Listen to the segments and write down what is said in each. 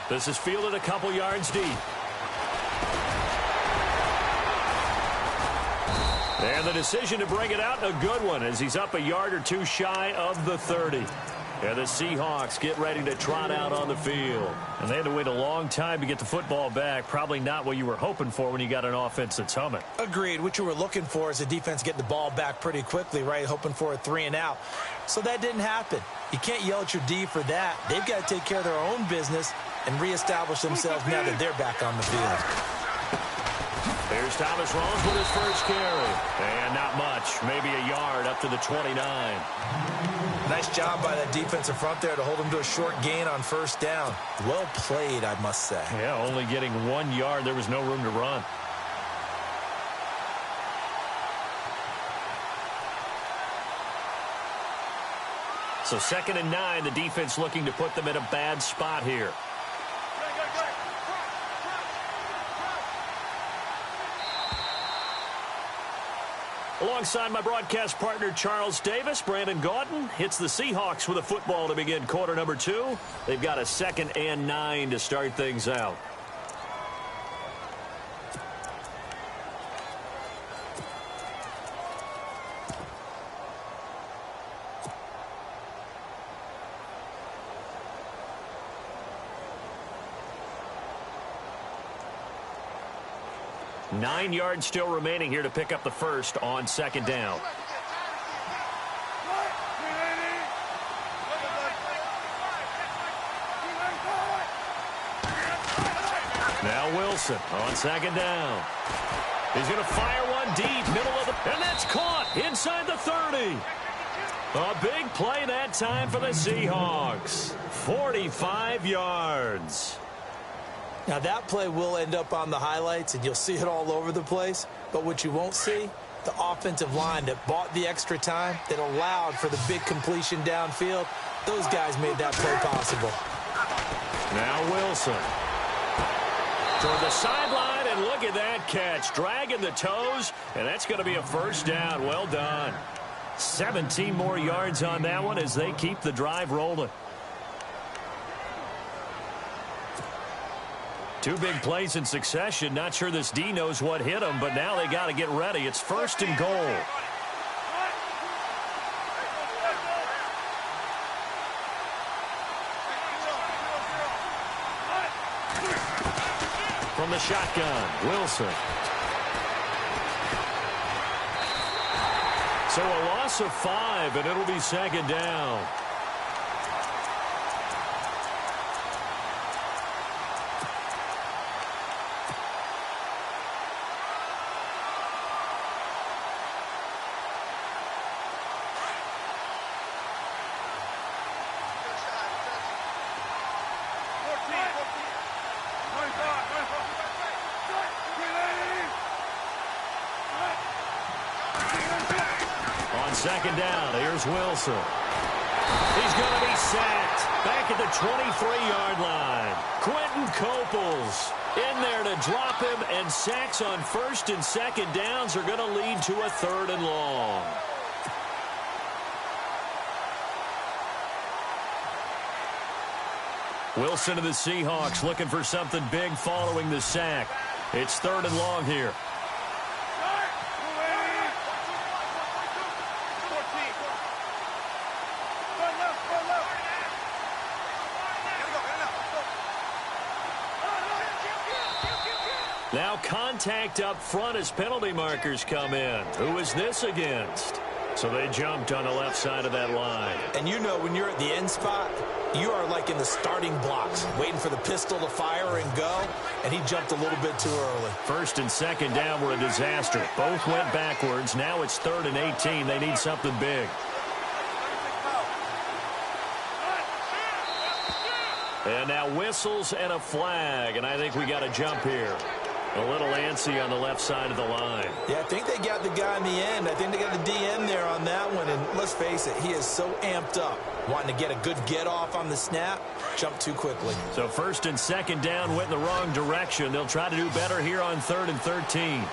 This is fielded a couple yards deep. And the decision to bring it out, a good one, as he's up a yard or two shy of the 30. And the Seahawks get ready to trot out on the field. And they had to wait a long time to get the football back. Probably not what you were hoping for when you got an offense that's humming. Agreed. What you were looking for is the defense getting the ball back pretty quickly, right? Hoping for a 3-and-out. So that didn't happen. You can't yell at your D for that. They've got to take care of their own business and reestablish themselves now that they're back on the field. Here's Thomas Rawls with his first carry. And not much. Maybe a yard up to the 29. Nice job by that defensive front there to hold him to a short gain on first down. Well played, I must say. Yeah, only getting 1 yard. There was no room to run. So 2nd and 9, the defense looking to put them in a bad spot here. Alongside my broadcast partner, Charles Davis, Brandon Gaudin hits the Seahawks with a football to begin quarter number 2. They've got a 2nd and 9 to start things out. Nine yards still remaining here to pick up the first on 2nd down. Now Wilson on 2nd down. He's going to fire one deep, middle of the... And that's caught inside the 30. A big play that time for the Seahawks. 45 yards. Now, that play will end up on the highlights, and you'll see it all over the place. But what you won't see, the offensive line that bought the extra time, that allowed for the big completion downfield, those guys made that play possible. Now Wilson. Toward the sideline, and look at that catch. Dragging the toes, and that's going to be a first down. Well done. 17 more yards on that one as they keep the drive rolling. Two big plays in succession. Not sure this D knows what hit him, but now they got to get ready. It's 1st and goal. From the shotgun, Wilson. So a loss of 5, and it'll be 2nd down. On 2nd down, here's Wilson. He's going to be sacked back at the 23-yard line. Quentin Coples in there to drop him, and sacks on 1st and 2nd downs are going to lead to a 3rd and long. Wilson and the Seahawks looking for something big following the sack. It's 3rd and long here. Now contact up front as penalty markers come in. Who is this against? So they jumped on the left side of that line. And you know, when you're at the end spot, you are like in the starting blocks, waiting for the pistol to fire and go, and he jumped a little bit too early. 1st and 2nd down were a disaster. Both went backwards. Now it's 3rd and 18. They need something big. And now whistles and a flag, and I think we got a jump here. A little antsy on the left side of the line. Yeah, I think they got the guy in the end. I think they got the DN there on that one. And let's face it, he is so amped up, wanting to get a good get-off on the snap, jump too quickly. So 1st and 2nd down went in the wrong direction. They'll try to do better here on 3rd and 13.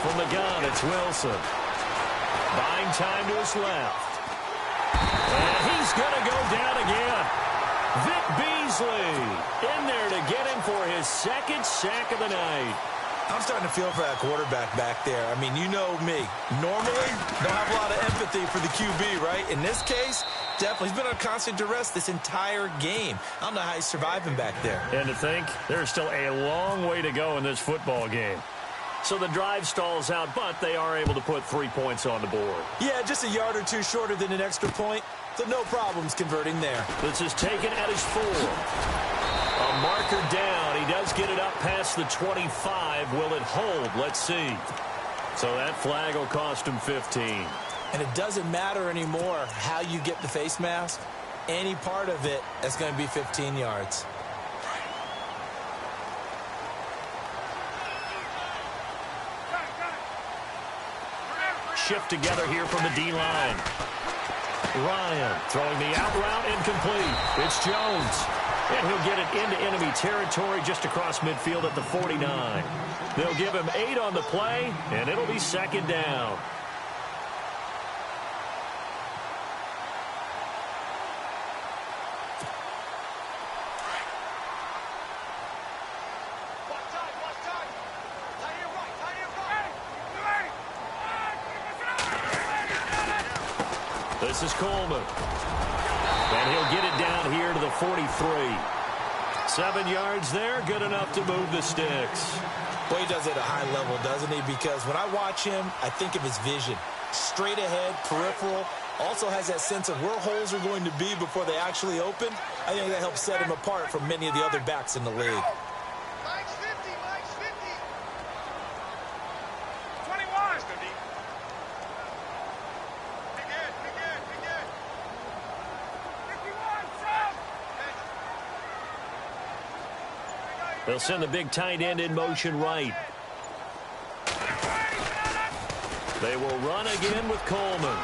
From the gun, it's Wilson. Buying time to his left. And he's going to go down again. Vic Beasley in there to get him for his second sack of the night. I'm starting to feel for that quarterback back there. I mean, you know me. Normally, don't have a lot of empathy for the QB, right? In this case, definitely. He's been on constant duress this entire game. I don't know how he's surviving back there. And to think, there's still a long way to go in this football game. So the drive stalls out, but they are able to put 3 points on the board. Yeah, just a yard or two shorter than an extra point, so no problems converting there. This is taken at his 4. A marker down. He does get it up past the 25. Will it hold? Let's see. So that flag will cost him 15. And it doesn't matter anymore how you get the face mask. Any part of it is going to be 15 yards. Shift together here from the D-line. Ryan throwing the out route incomplete. It's Jones. And he'll get it into enemy territory just across midfield at the 49. They'll give him 8 on the play, and it'll be second down. This is Coleman. And he'll get it down here to the 43. 7 yards there, good enough to move the sticks. Well, he does it at a high level, doesn't he? Because when I watch him, I think of his vision. Straight ahead, peripheral. Also has that sense of where holes are going to be before they actually open. I think that helps set him apart from many of the other backs in the league. They'll send the big tight end in motion right. They will run again with Coleman.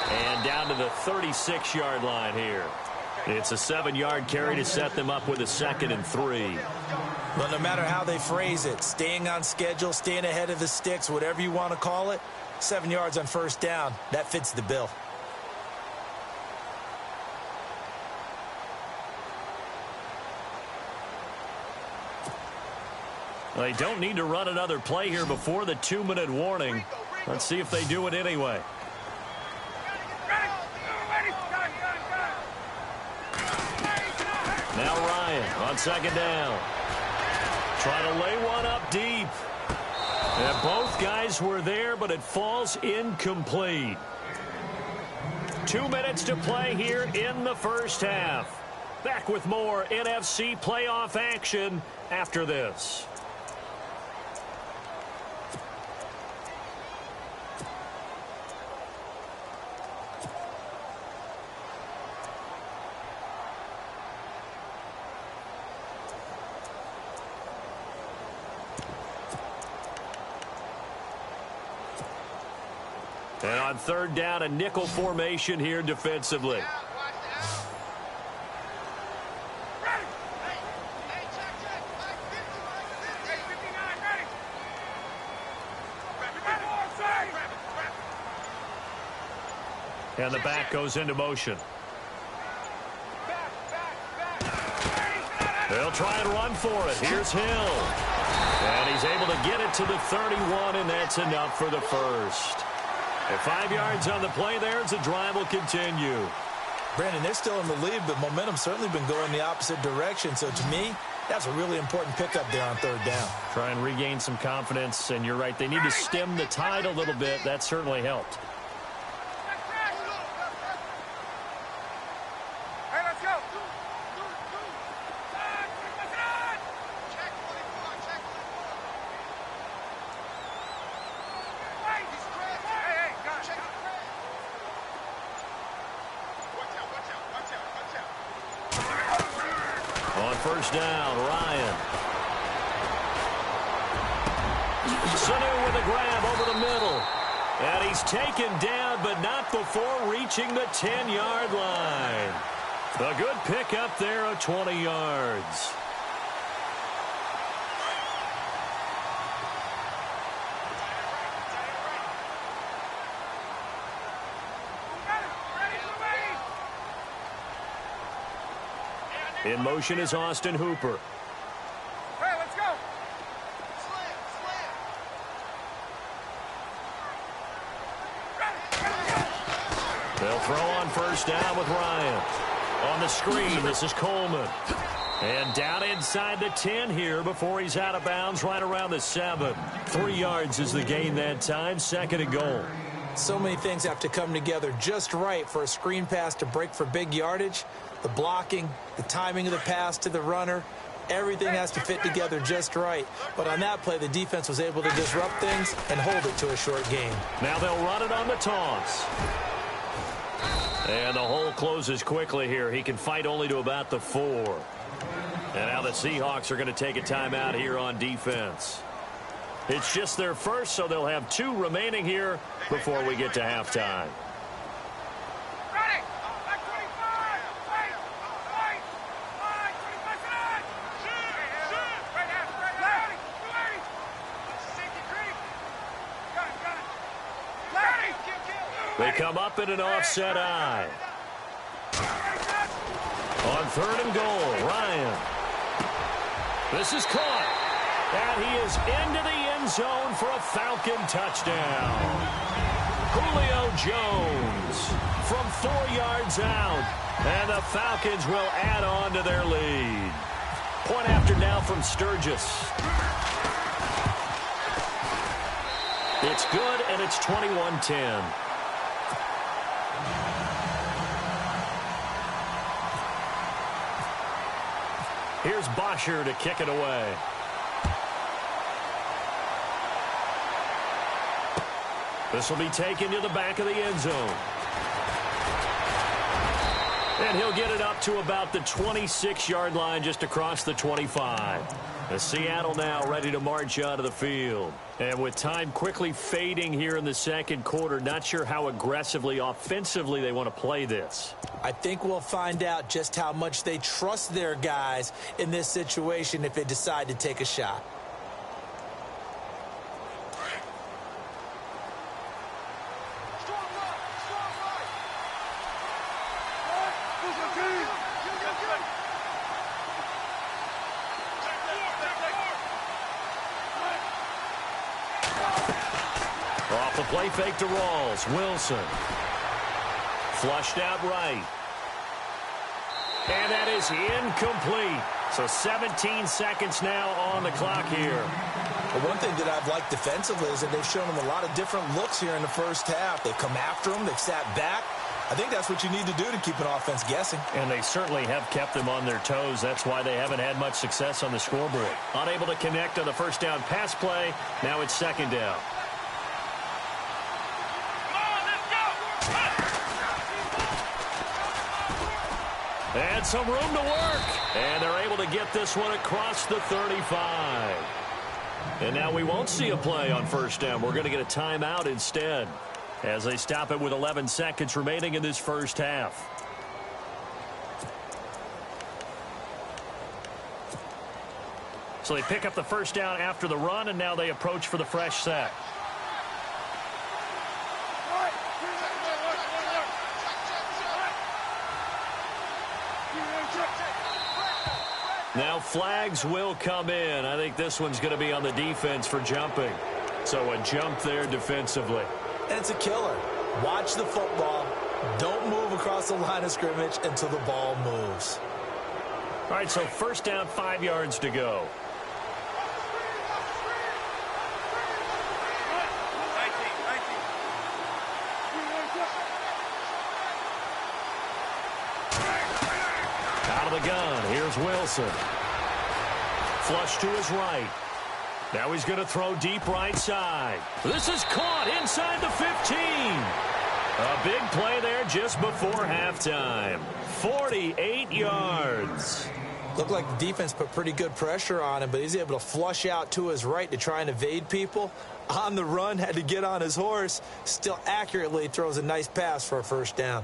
And down to the 36-yard line here. It's a 7-yard carry to set them up with a 2nd and 3. Well, no matter how they phrase it, staying on schedule, staying ahead of the sticks, whatever you want to call it, 7 yards on first down, that fits the bill. They don't need to run another play here before the 2-minute warning. Let's see if they do it anyway. Now Ryan on second down. Trying to lay one up deep. And both guys were there, but it falls incomplete. 2 minutes to play here in the first half. Back with more NFC playoff action after this. And on third down, a nickel formation here defensively. And the back goes into motion. They'll try and run for it. Here's Hill. And he's able to get it to the 31, and that's enough for the first. And 5 yards on the play there as the drive will continue. Brandon, they're still in the lead, but momentum's certainly been going the opposite direction. So to me, that's a really important pickup there on third down. Try and regain some confidence, and you're right. They need to stem the tide a little bit. That certainly helped. First down, Ryan. Sanu with a grab over the middle. And he's taken down, but not before reaching the 10-yard line. A good pickup there of 20 yards. In motion is Austin Hooper. Hey, let's go. They'll throw on first down with Ryan. On the screen, this is Coleman. And down inside the 10 here before he's out of bounds right around the 7. 3 yards is the gain that time, 2nd and goal. So many things have to come together just right for a screen pass to break for big yardage. The blocking, the timing of the pass to the runner, everything has to fit together just right. But on that play, the defense was able to disrupt things and hold it to a short gain. Now they'll run it on the toss. And the hole closes quickly here. He can fight only to about the 4. And now the Seahawks are going to take a timeout here on defense. It's just their first, so they'll have 2 remaining here before we get to halftime. They come up in an offset eye. On 3rd and goal, Ryan. This is caught. And he is into the end zone for a Falcon touchdown. Julio Jones from 4 yards out. And the Falcons will add on to their lead. Point after now from Sturgis. It's good, and it's 21-10. Here's Bosher to kick it away. This will be taken to the back of the end zone. And he'll get it up to about the 26-yard line just across the 25. The Seattle now ready to march out of the field. And with time quickly fading here in the 2nd quarter, not sure how aggressively, offensively they want to play this. I think we'll find out just how much they trust their guys in this situation if they decide to take a shot. Off the play fake to Rawls. Wilson. Flushed out right. And that is incomplete. So 17 seconds now on the clock here. But one thing that I've liked defensively is that they've shown them a lot of different looks here in the first half. They've come after them. They've sat back. I think that's what you need to do to keep an offense guessing. And they certainly have kept them on their toes. That's why they haven't had much success on the scoreboard. Unable to connect on the first down pass play. Now it's 2nd down. And some room to work. And they're able to get this one across the 35. And now we won't see a play on first down. We're going to get a timeout instead as they stop it with 11 seconds remaining in this first half. So they pick up the first down after the run, and now they approach for the fresh set. Now flags will come in. I think this one's going to be on the defense for jumping. So a jump there defensively. And it's a killer. Watch the football. Don't move across the line of scrimmage until the ball moves. All right, so first down, 5 yards to go. Out of the gun, here's Wilson. Flush to his right. Now he's going to throw deep right side. This is caught inside the 15. A big play there just before halftime. 48 yards. Looked like the defense put pretty good pressure on him, but he's able to flush out to his right to try and evade people. On the run, had to get on his horse. Still accurately throws a nice pass for a first down.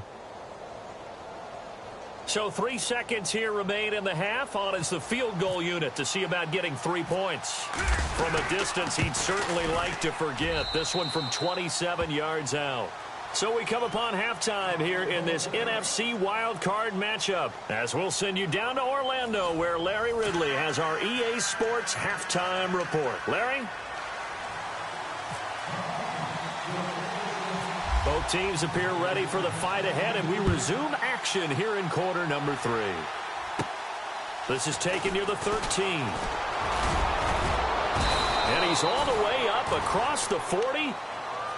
So 3 seconds here remain in the half. On is the field goal unit to see about getting 3 points. From a distance he'd certainly like to forget. This one from 27 yards out. So we come upon halftime here in this NFC wildcard matchup, as we'll send you down to Orlando, where Larry Ridley has our EA Sports halftime report. Larry? Both teams appear ready for the fight ahead, and we resume action here in quarter number 3. This is taken near the 13. And he's all the way up across the 40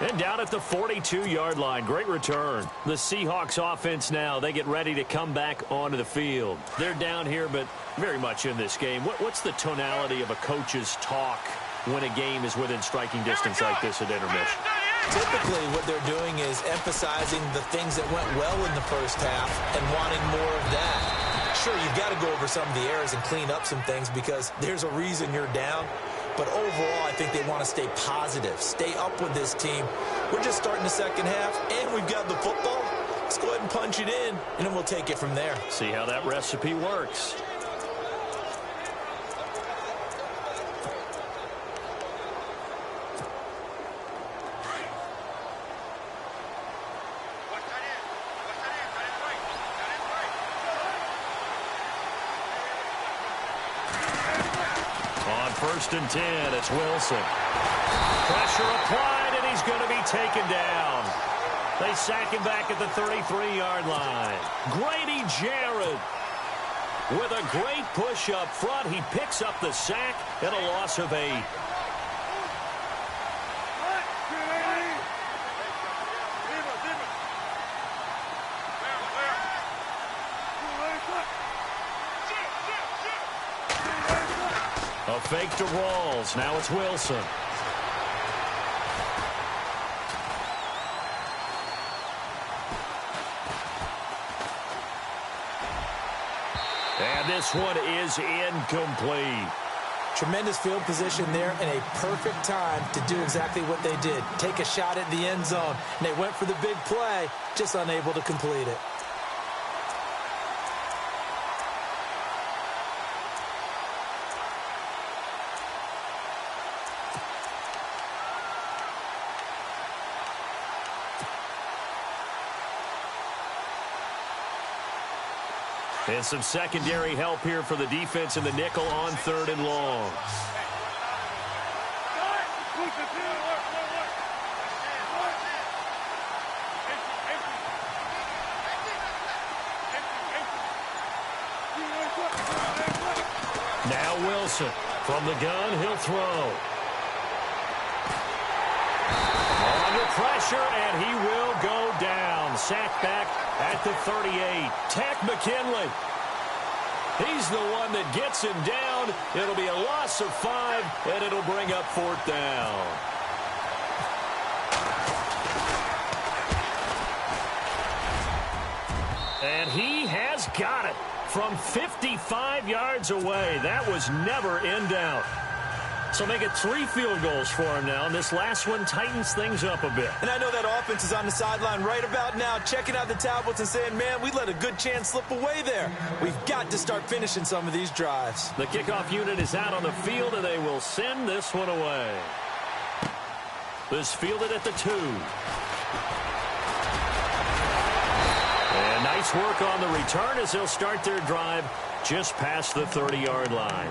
and down at the 42-yard line. Great return. The Seahawks offense now, they get ready to come back onto the field. They're down here, but very much in this game. What's the tonality of a coach's talk when a game is within striking distance like this at intermission? Typically, what they're doing is emphasizing the things that went well in the first half and wanting more of that. Sure, you've got to go over some of the errors and clean up some things because there's a reason you're down. But overall, I think they want to stay positive, stay up with this team. We're just starting the second half, and we've got the football. Let's go ahead and punch it in, and then we'll take it from there. See how that recipe works. First and 10, it's Wilson. Pressure applied, and he's going to be taken down. They sack him back at the 33-yard line. Grady Jarrett with a great push up front. He picks up the sack and a loss of 8. A fake to Rawls. Now it's Wilson. And this one is incomplete. Tremendous field position there and a perfect time to do exactly what they did. Take a shot at the end zone. And they went for the big play, just unable to complete it. And some secondary help here for the defense in the nickel on 3rd and long. Now Wilson from the gun, he'll throw. Under pressure, and he will go down. Sacked back at the 38. Takk McKinley. He's the one that gets him down. It'll be a loss of 5, and it'll bring up 4th down. And he has got it from 55 yards away. That was never in doubt. So make it 3 field goals for him now, and this last one tightens things up a bit. And I know that offense is on the sideline right about now, checking out the tablets and saying, man, we let a good chance slip away there. We've got to start finishing some of these drives. The kickoff unit is out on the field, and they will send this one away. This fielded at the 2. And nice work on the return as they'll start their drive just past the 30-yard line.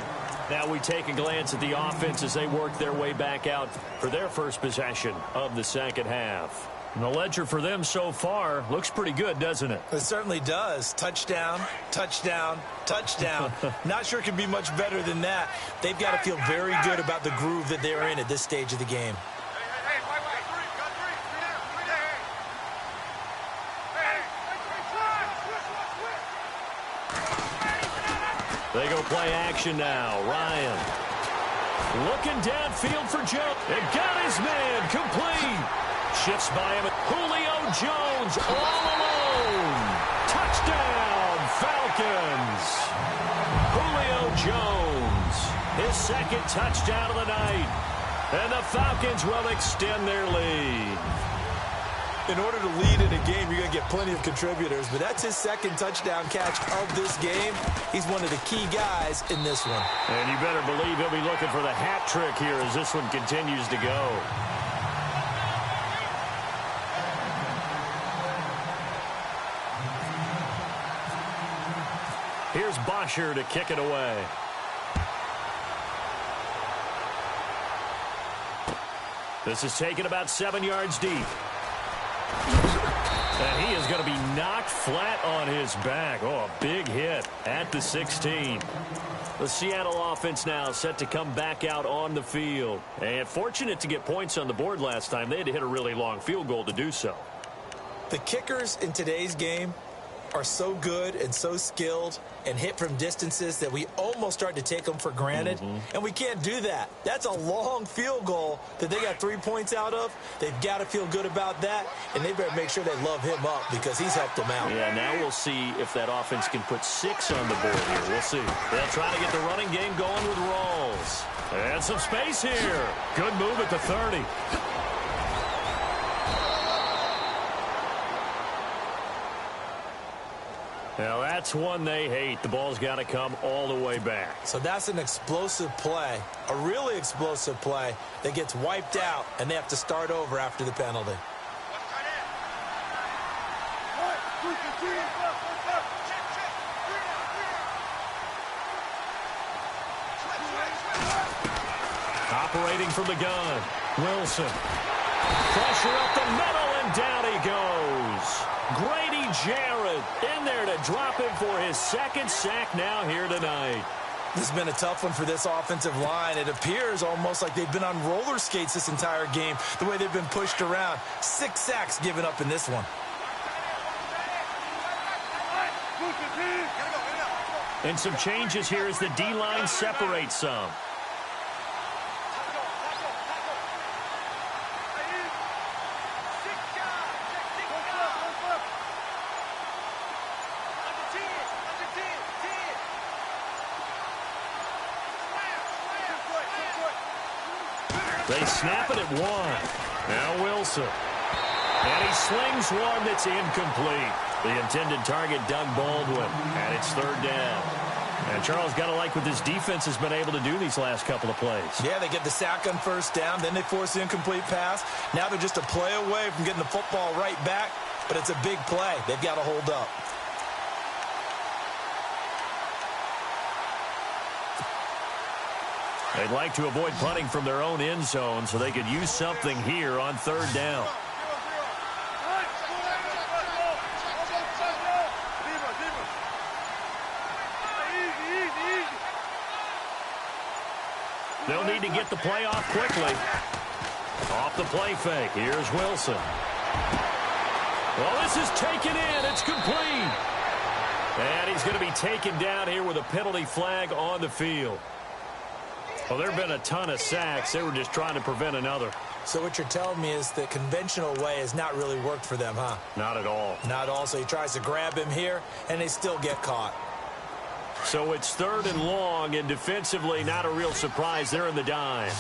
Now we take a glance at the offense as they work their way back out for their first possession of the second half. And the ledger for them so far looks pretty good, doesn't it? It certainly does. Touchdown, touchdown, touchdown. Not sure it can be much better than that. They've got to feel very good about the groove that they're in at this stage of the game. They go play action now. Ryan looking downfield for Jones. And got his man complete. Shifts by him. Julio Jones all alone. Touchdown, Falcons. Julio Jones, his second touchdown of the night. And the Falcons will extend their lead. In order to lead in a game, you're going to get plenty of contributors, but that's his second touchdown catch of this game. He's one of the key guys in this one. And you better believe he'll be looking for the hat trick here as this one continues to go. here's Bosher to kick it away. This is taken about 7 yards deep. And he is going to be knocked flat on his back. Oh, a big hit at the 16. The Seattle offense now set to come back out on the field. And fortunate to get points on the board last time. They had to hit a really long field goal to do so. The kickers in today's game are so good and so skilled and hit from distances that we almost start to take them for granted. And we can't do that. That's a long field goal that they got 3 points out of. They've got to feel good about that, and they better make sure they love him up because he's helped them out. Yeah, now we'll see if that offense can put 6 on the board here. We'll see. They'll try to get the running game going with Rawls. And some space here. Good move at the 30. Now, that's one they hate. The ball's got to come all the way back. So that's an explosive play, a really explosive play that gets wiped out, and they have to start over after the penalty. Operating from the gun, Wilson. Pressure up the middle, and down he goes. Grady Jarrett in there to drop him for his second sack now here tonight. This has been a tough one for this offensive line. It appears almost like they've been on roller skates this entire game, the way they've been pushed around. 6 sacks given up in this one. And some changes here as the D-line separates some. They snap it at 1. Now Wilson. And he slings one that's incomplete. The intended target, Doug Baldwin. And it's 3rd down. And Charles, got to like what this defense has been able to do these last couple of plays. Yeah, they get the sack on 1st down. Then they force the incomplete pass. Now they're just a play away from getting the football right back. But it's a big play. They've got to hold up. They'd like to avoid punting from their own end zone so they could use something here on 3rd down. They'll need to get the play off quickly. Off the play fake. Here's Wilson. Well, this is taken in. It's complete. And he's going to be taken down here with a penalty flag on the field. Well, there have been a ton of sacks. They were just trying to prevent another. So what you're telling me is the conventional way has not really worked for them, huh? Not at all. Not at all. So he tries to grab him here, and they still get caught. So it's 3rd and long, and defensively not a real surprise. They're in the dime.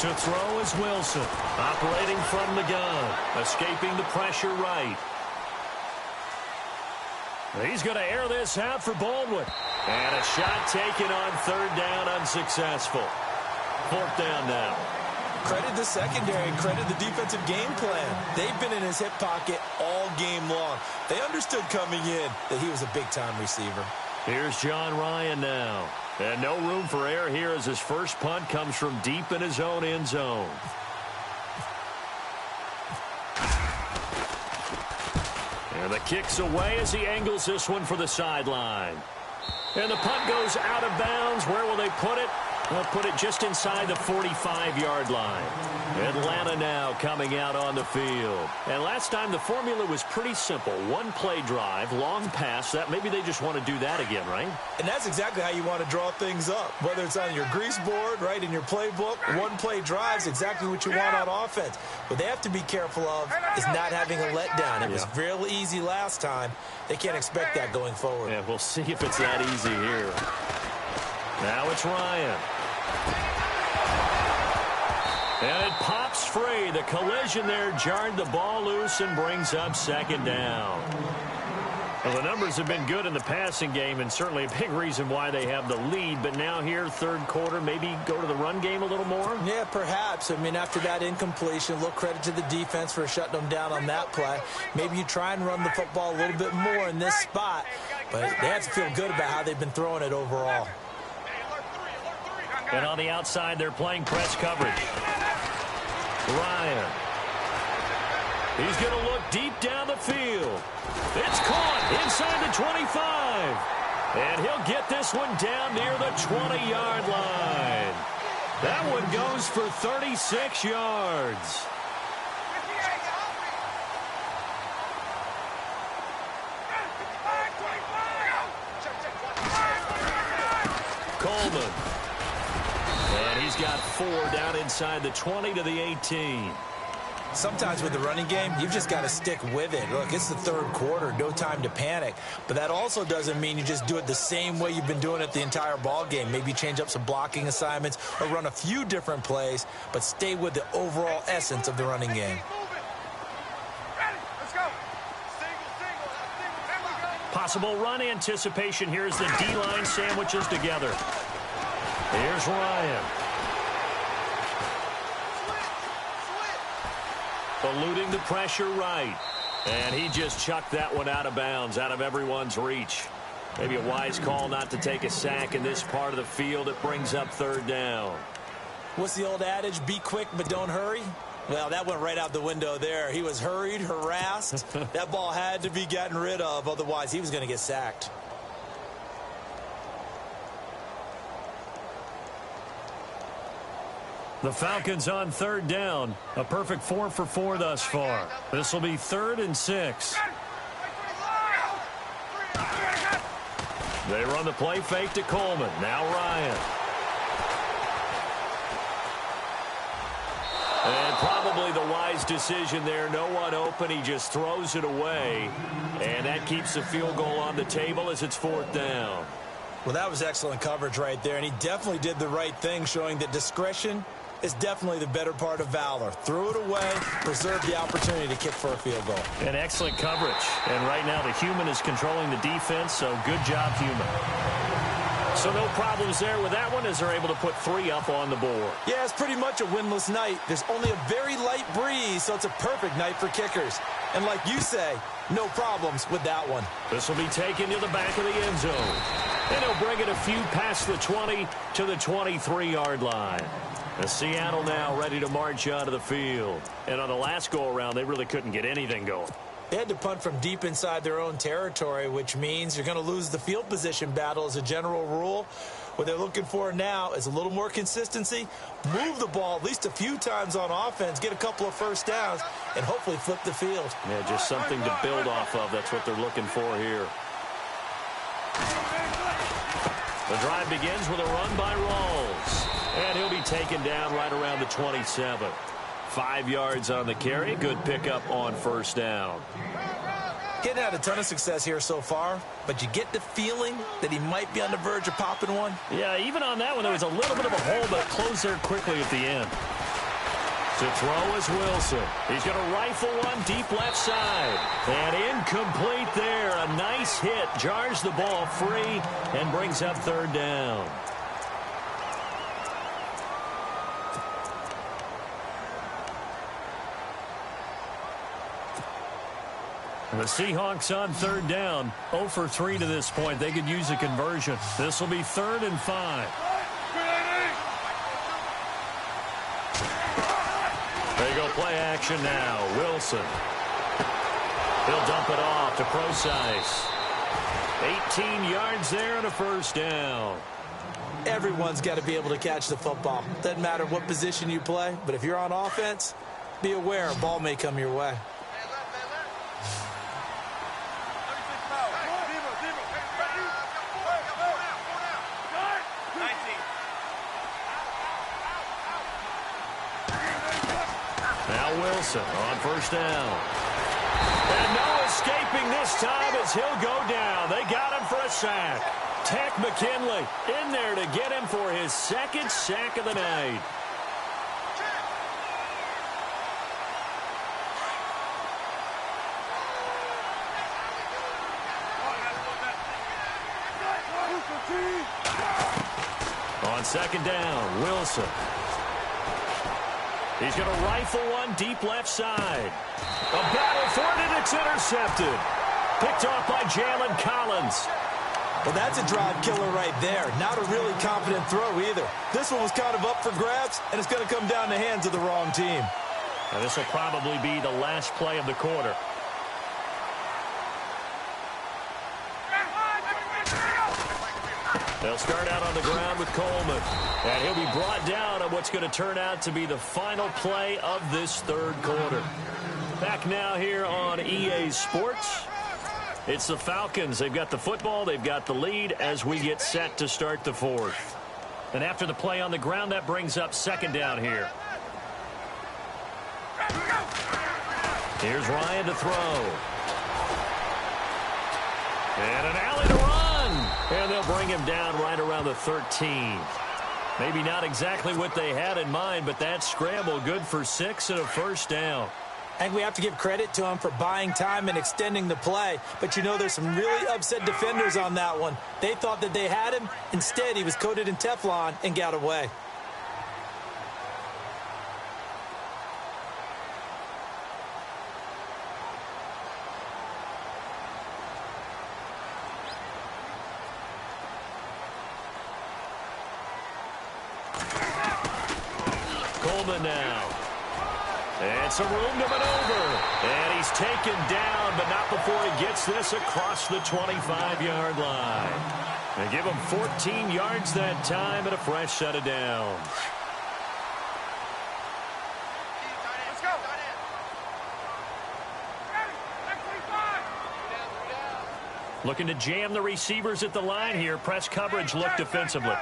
To throw is Wilson, operating from the gun, escaping the pressure right. He's going to air this out for Baldwin. And a shot taken on 3rd down, unsuccessful. 4th down now. Credit the secondary, credit the defensive game plan. They've been in his hip pocket all game long. They understood coming in that he was a big-time receiver. Here's John Ryan now. And no room for error here as his first punt comes from deep in his own end zone. And the kick's away as he angles this one for the sideline. And the punt goes out of bounds. Where will they put it? They'll put it just inside the 45-yard line. Atlanta now coming out on the field. And last time the formula was pretty simple. One play drive, long pass. That maybe they just want to do that again, right? And that's exactly how you want to draw things up. Whether it's on your grease board, right, in your playbook, one play drive is exactly what you want on offense. What they have to be careful of is not having a letdown. It was real easy last time. They can't expect that going forward. Yeah, we'll see if it's that easy here. Now it's Ryan. And it pops free. The collision there jarred the ball loose and brings up 2nd down. Well, the numbers have been good in the passing game, and certainly a big reason why they have the lead. But now here, third quarter, maybe go to the run game a little more? Yeah, perhaps. I mean, after that incompletion, a little credit to the defense for shutting them down on that play. Maybe you try and run the football a little bit more in this spot. But they have to feel good about how they've been throwing it overall. And on the outside, they're playing press coverage. Ryan. He's going to look deep down the field. It's caught inside the 25. And he'll get this one down near the 20-yard line. That one goes for 36 yards. Coleman. And he's got 4 down inside the 20 to the 18. Sometimes with the running game, you've just got to stick with it. Look, it's the third quarter, no time to panic. But that also doesn't mean you just do it the same way you've been doing it the entire ball game. Maybe change up some blocking assignments or run a few different plays, but stay with the overall essence of the running game. Possible run anticipation. Here's the D-line sandwiches together. Here's Ryan. Eluding the pressure right. And he just chucked that one out of bounds, out of everyone's reach. Maybe a wise call not to take a sack in this part of the field. It brings up third down. What's the old adage? Be quick, but don't hurry. Well, that went right out the window there. He was hurried, harassed. That ball had to be gotten rid of. Otherwise, he was going to get sacked. The Falcons on third down. A perfect 4 for 4 thus far. This will be 3rd and 6. They run the play fake to Coleman. Now Ryan. And probably the wise decision there. No one open. He just throws it away. And that keeps the field goal on the table as it's 4th down. Well, that was excellent coverage right there. And he definitely did the right thing, showing that discretion is definitely the better part of valor. Threw it away, preserved the opportunity to kick for a field goal. And excellent coverage. And right now the human is controlling the defense, so good job, human. So no problems there with that one as they're able to put 3 up on the board. Yeah, it's pretty much a winless night. There's only a very light breeze, so it's a perfect night for kickers. And like you say, no problems with that one. This will be taken to the back of the end zone. And he'll bring it a few past the 20 to the 23-yard line. And Seattle now ready to march onto the field. And on the last go-around, they really couldn't get anything going. They had to punt from deep inside their own territory, which means you're going to lose the field position battle as a general rule. What they're looking for now is a little more consistency, move the ball at least a few times on offense, get a couple of first downs, and hopefully flip the field. Yeah, just something to build off of. That's what they're looking for here. The drive begins with a run by Rawls. And he'll be taken down right around the 27. 5 yards on the carry. Good pickup on first down. Getting had a ton of success here so far, but you get the feeling that he might be on the verge of popping one. Yeah, even on that one, there was a little bit of a hole, but it closed there quickly at the end. To throw is Wilson. He's going to rifle one deep left side. And incomplete there. A nice hit. Jars the ball free and brings up third down. The Seahawks on third down. 0 for 3 to this point. They could use a conversion. This will be 3rd and 5. There you go, play action now. Wilson. He'll dump it off to Procise. 18 yards there and a first down. Everyone's got to be able to catch the football. Doesn't matter what position you play, but if you're on offense, be aware a ball may come your way. Wilson on first down. And no escaping this time as he'll go down. They got him for a sack. Tech McKinley in there to get him for his 2nd sack of the night. On second down, Wilson. He's going to rifle one deep left side. A battle for it, and it's intercepted. Picked off by Jalen Collins. Well, that's a drive killer right there. Not a really confident throw either. This one was kind of up for grabs, and it's going to come down the hands of the wrong team. Now, this will probably be the last play of the quarter. They'll start out on the ground with Coleman. And he'll be brought down on what's going to turn out to be the final play of this third quarter. Back now here on EA Sports. It's the Falcons. They've got the football. They've got the lead as we get set to start the fourth. And after the play on the ground, that brings up second down here. Here's Ryan to throw. And an alley to run. And they'll bring him down right around the 13. Maybe not exactly what they had in mind, but that scramble good for 6 and a first down. And we have to give credit to him for buying time and extending the play. But, you know, there's some really upset defenders on that one. They thought that they had him. Instead, he was coated in Teflon and got away. Coleman now. And some room to maneuver. And he's taken down, but not before he gets this across the 25-yard line. And give him 14 yards that time and a fresh set of downs. Let's go. Looking to jam the receivers at the line here. Press coverage look defensively.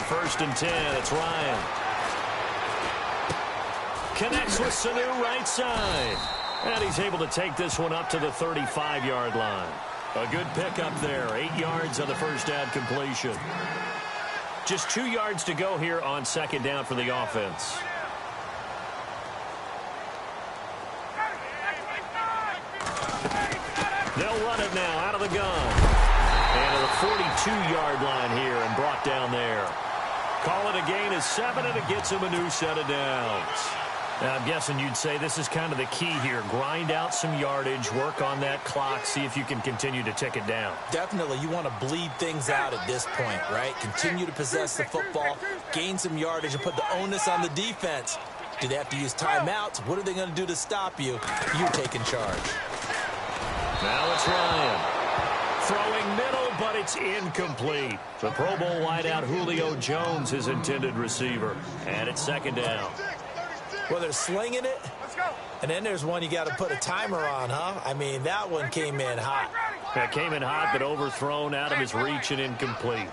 First and 10, it's Ryan. Connects with Sanu right side. And he's able to take this one up to the 35-yard line. A good pickup there. 8 yards on the first down completion. Just 2 yards to go here on second down for the offense. They'll run it now out of the gun. And to the 42-yard line here and brought down there. Call it a gain of 7, and it gets him a new set of downs. Now, I'm guessing you'd say this is kind of the key here. Grind out some yardage, work on that clock, see if you can continue to tick it down. Definitely, you want to bleed things out at this point, right? Continue to possess the football, gain some yardage, and put the onus on the defense. Do they have to use timeouts? What are they going to do to stop you? You're taking charge. Now it's Ryan. Throwing middle, but it's incomplete. The Pro Bowl wideout Julio Jones, his intended receiver. And it's second down. Well, they're slinging it. And then there's one you got to put a timer on, huh? I mean, that one came in hot. That came in hot, but overthrown out of his reach and incomplete.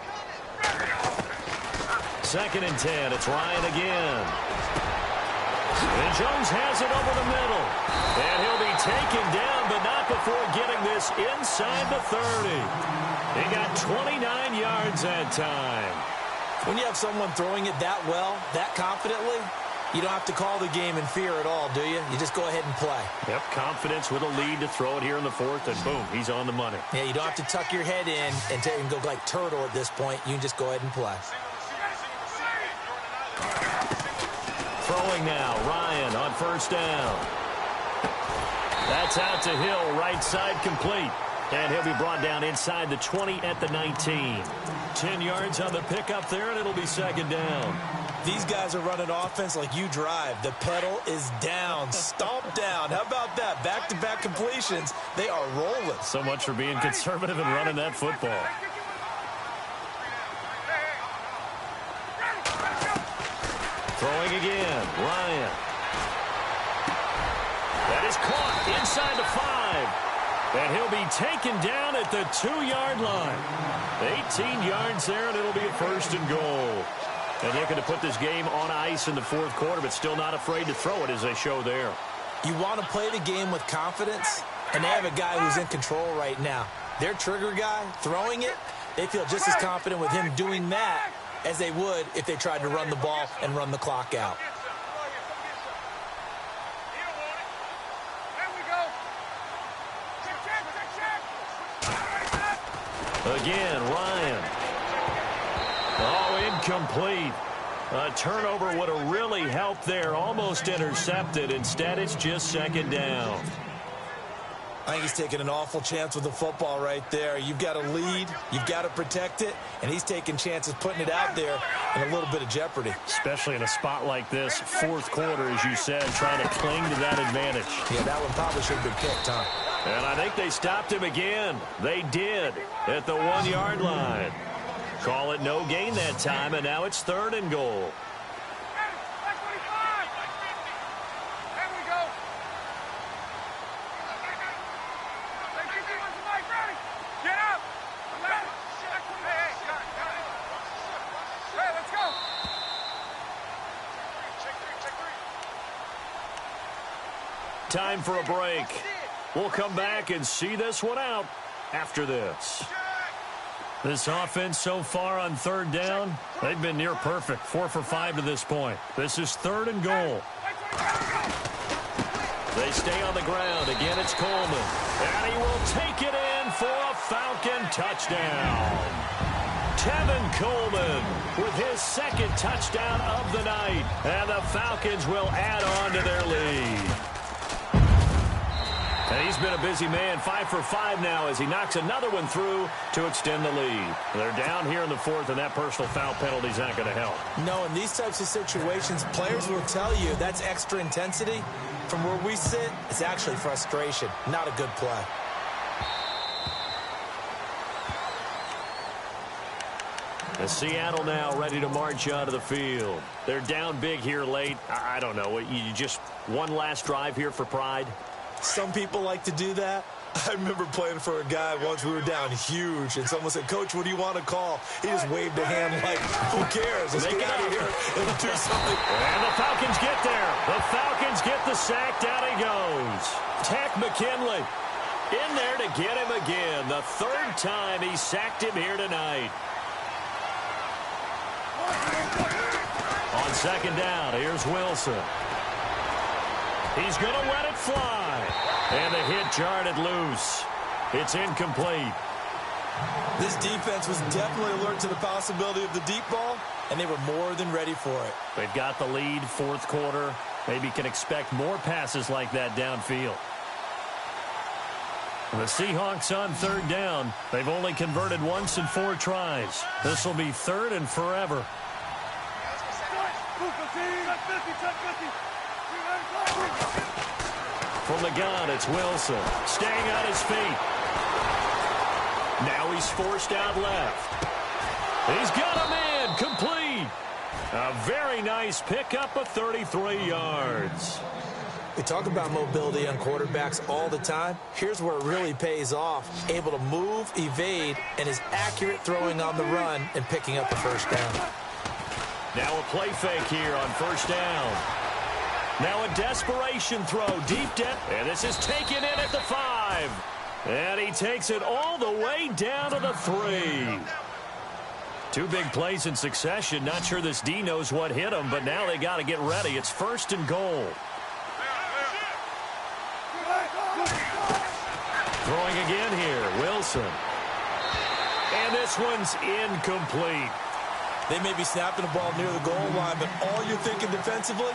Second and 10. It's Ryan again. And Jones has it over the middle. And he'll be taken down, but not before getting this inside the 30. He got 29 yards that time. When you have someone throwing it that well, that confidently, you don't have to call the game in fear at all, do you? You just go ahead and play. Yep, confidence with a lead to throw it here in the fourth, and boom, he's on the money. Yeah, you don't have to tuck your head in and go like turtle at this point. You can just go ahead and play. Throwing now, Ryan on first down. That's out to Hill, right side complete. And he'll be brought down inside the 20 at the 19. 10 yards on the pickup there, and it'll be second down. These guys are running offense like you drive. The pedal is down, stomp down. How about that? Back-to-back completions. They are rolling. So much for being conservative and running that football. Throwing again, Ryan. That is caught inside the 5. And he'll be taken down at the 2-yard line. 18 yards there, and it'll be a first and goal. And looking to put this game on ice in the fourth quarter, but still not afraid to throw it as they show there. You want to play the game with confidence, and they have a guy who's in control right now. Their trigger guy, throwing it, they feel just as confident with him doing that as they would if they tried to run the ball and run the clock out. Again, Ryan. Oh, incomplete. A turnover would have really helped there. Almost intercepted. Instead, it's just second down. I think he's taking an awful chance with the football right there. You've got a lead. You've got to protect it. And he's taking chances putting it out there in a little bit of jeopardy. Especially in a spot like this, fourth quarter, as you said, trying to cling to that advantage. Yeah, that one probably should have been picked, huh? And I think they stopped him again. They did at the 1-yard line. Call it no gain that time, and now it's 3rd and goal. Time for a break. We'll come back and see this one out after this. This offense so far on 3rd down, they've been near perfect. 4 for 5 to this point. This is 3rd and goal. They stay on the ground. Again, it's Coleman. And he will take it in for a Falcon touchdown. Tevin Coleman with his 2nd touchdown of the night. And the Falcons will add on to their lead. And he's been a busy man, 5 for 5 now as he knocks another one through to extend the lead. They're down here in the 4th, and that personal foul penalty is not going to help. No, in these types of situations, players will tell you that's extra intensity. From where we sit, it's actually frustration, not a good play. And Seattle now ready to march onto the field. They're down big here late. I don't know. You just one last drive here for pride? Some people like to do that. I remember playing for a guy once. We were down huge, and someone said, "Coach, what do you want to call?" He just waved a hand like, "Who cares? Let's get out of here and do something." And the Falcons get there. The Falcons get the sack. Down he goes. Tech McKinley in there to get him again. The 3rd time he sacked him here tonight. On 2nd down, here's Wilson. He's going to let it fly. And the hit jarred it loose. It's incomplete. This defense was definitely alert to the possibility of the deep ball, and they were more than ready for it. They've got the lead, 4th quarter. Maybe can expect more passes like that downfield. The Seahawks on 3rd down. They've only converted once in 4 tries. This will be 3rd and forever. From the gun, it's Wilson. Staying on his feet. Now he's forced out left. He's got a man. Complete. A very nice pickup of 33 yards. We talk about mobility on quarterbacks all the time. Here's where it really pays off. Able to move, evade, and is accurate throwing on the run and picking up the 1st down. Now a play fake here on 1st down. Now a desperation throw, deep depth, and this is taken in at the 5. And he takes it all the way down to the 3. 2 big plays in succession. Not sure this D knows what hit him, but now they got to get ready. It's 1st and goal. Throwing again here, Wilson. And this one's incomplete. They may be snapping the ball near the goal line, but all you're thinking defensively,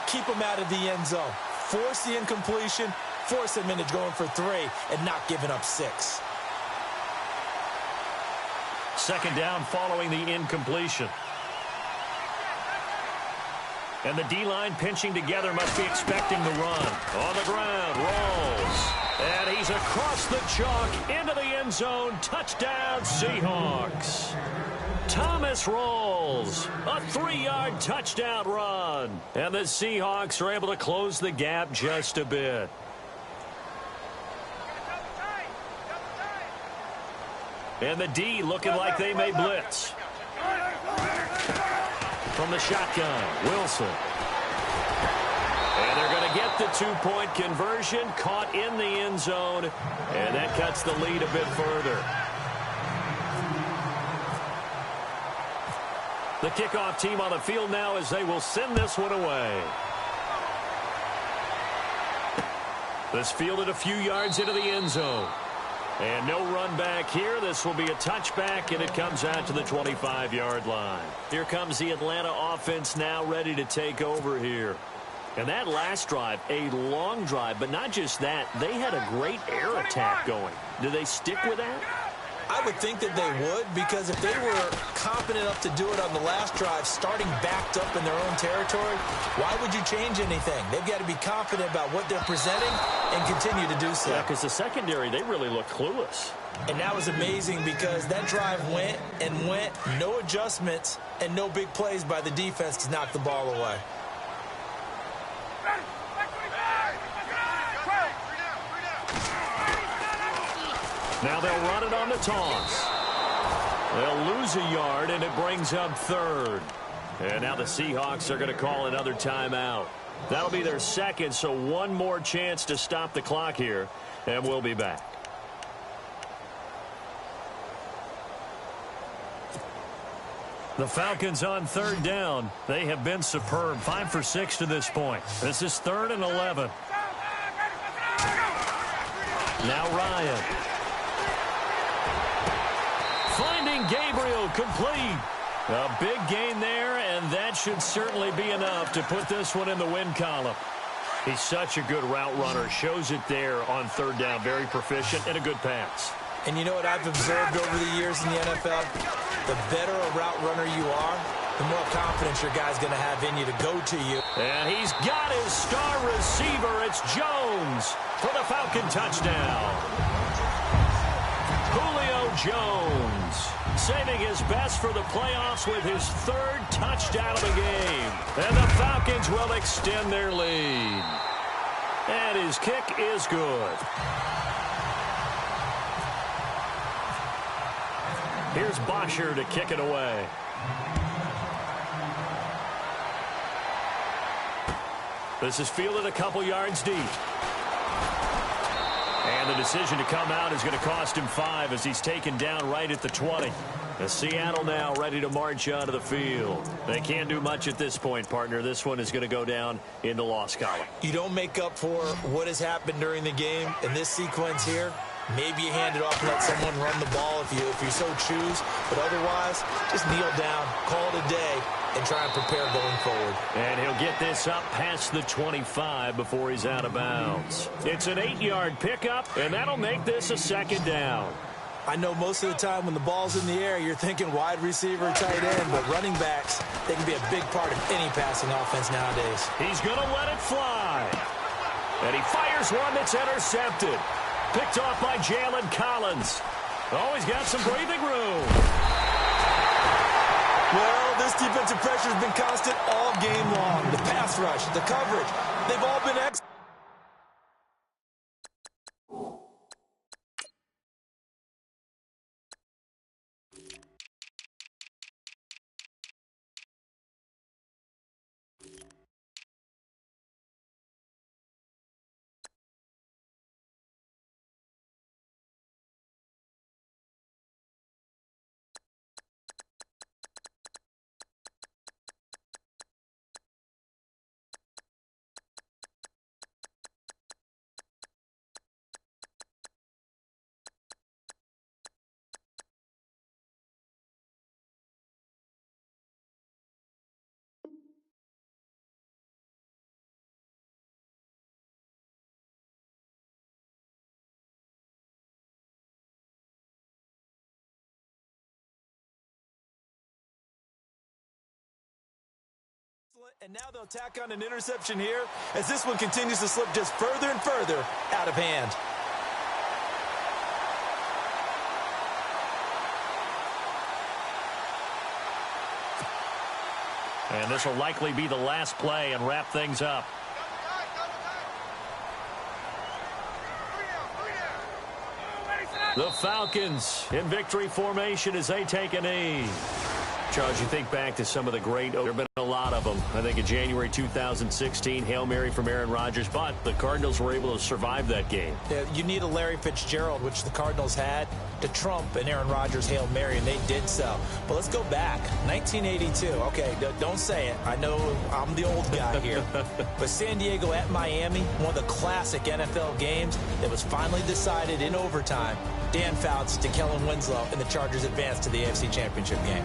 keep them out of the end zone. Force the incompletion, force them into going for 3, and not giving up 6. 2nd down following the incompletion. And the D-line pinching together must be expecting the run. On the ground, rolls. And he's across the chalk into the end zone. Touchdown, Seahawks. Thomas rolls. A 3-yard touchdown run. And the Seahawks are able to close the gap just a bit. And the D looking like they may blitz. From the shotgun, Wilson. And they're going to get the 2-point conversion. Caught in the end zone. And that cuts the lead a bit further. The kickoff team on the field now as they will send this one away. This fielded a few yards into the end zone. And no run back here. This will be a touchback, and it comes out to the 25-yard line. Here comes the Atlanta offense now ready to take over here. And that last drive, a long drive, but not just that. They had a great air attack going. Do they stick with that? I would think that they would, because if they were confident enough to do it on the last drive, starting backed up in their own territory, why would you change anything? They've got to be confident about what they're presenting and continue to do so. Yeah, because the secondary, they really look clueless. And that was amazing because that drive went and went, no adjustments, and no big plays by the defense to knock the ball away. Now they'll run it on the toss. They'll lose a yard, and it brings up third. And now the Seahawks are going to call another timeout. That'll be their second, so one more chance to stop the clock here, and we'll be back. The Falcons on third down. They have been superb, 5 for 6 to this point. This is 3rd and 11. Now Ryan. Finding Gabriel complete. A big gain there, and that should certainly be enough to put this one in the win column. He's such a good route runner. Shows it there on third down. Very proficient and a good pass. And you know what I've observed over the years in the NFL? The better a route runner you are, the more confidence your guy's going to have in you to go to you. And he's got his star receiver. It's Jones for the Falcon touchdown. Julio Jones saving his best for the playoffs with his 3rd touchdown of the game. And the Falcons will extend their lead. And his kick is good. Here's Bosher to kick it away. This is fielded a couple yards deep. And the decision to come out is going to cost him 5 as he's taken down right at the 20. The Seattle now ready to march onto the field. They can't do much at this point, partner. This one is going to go down in the loss column. You don't make up for what has happened during the game in this sequence here. Maybe you hand it off and let someone run the ball if you so choose. But otherwise, just kneel down, call it a day, and try and prepare going forward. And he'll get this up past the 25 before he's out of bounds. It's an 8-yard pickup, and that'll make this a 2nd down. I know most of the time when the ball's in the air, you're thinking wide receiver, tight end, but running backs, they can be a big part of any passing offense nowadays. He's going to let it fly. And he fires one that's intercepted. Picked off by Jalen Collins. Oh, he's got some breathing room. Well, this defensive pressure has been constant all game long. The pass rush, the coverage, they've all been excellent. And now they'll tack on an interception here as this one continues to slip just further and further out of hand. And this will likely be the last play and wrap things up. The Falcons in victory formation as they take a knee. Charles, you think back to some of the great, there have been a lot of them. I think in January 2016, Hail Mary from Aaron Rodgers, but the Cardinals were able to survive that game. Yeah, you need a Larry Fitzgerald, which the Cardinals had, to trump an Aaron Rodgers Hail Mary, and they did so. But let's go back. 1982. Okay, don't say it. I know I'm the old guy here. But San Diego at Miami, one of the classic NFL games that was finally decided in overtime. Dan Fouts to Kellen Winslow, and the Chargers advanced to the AFC Championship game.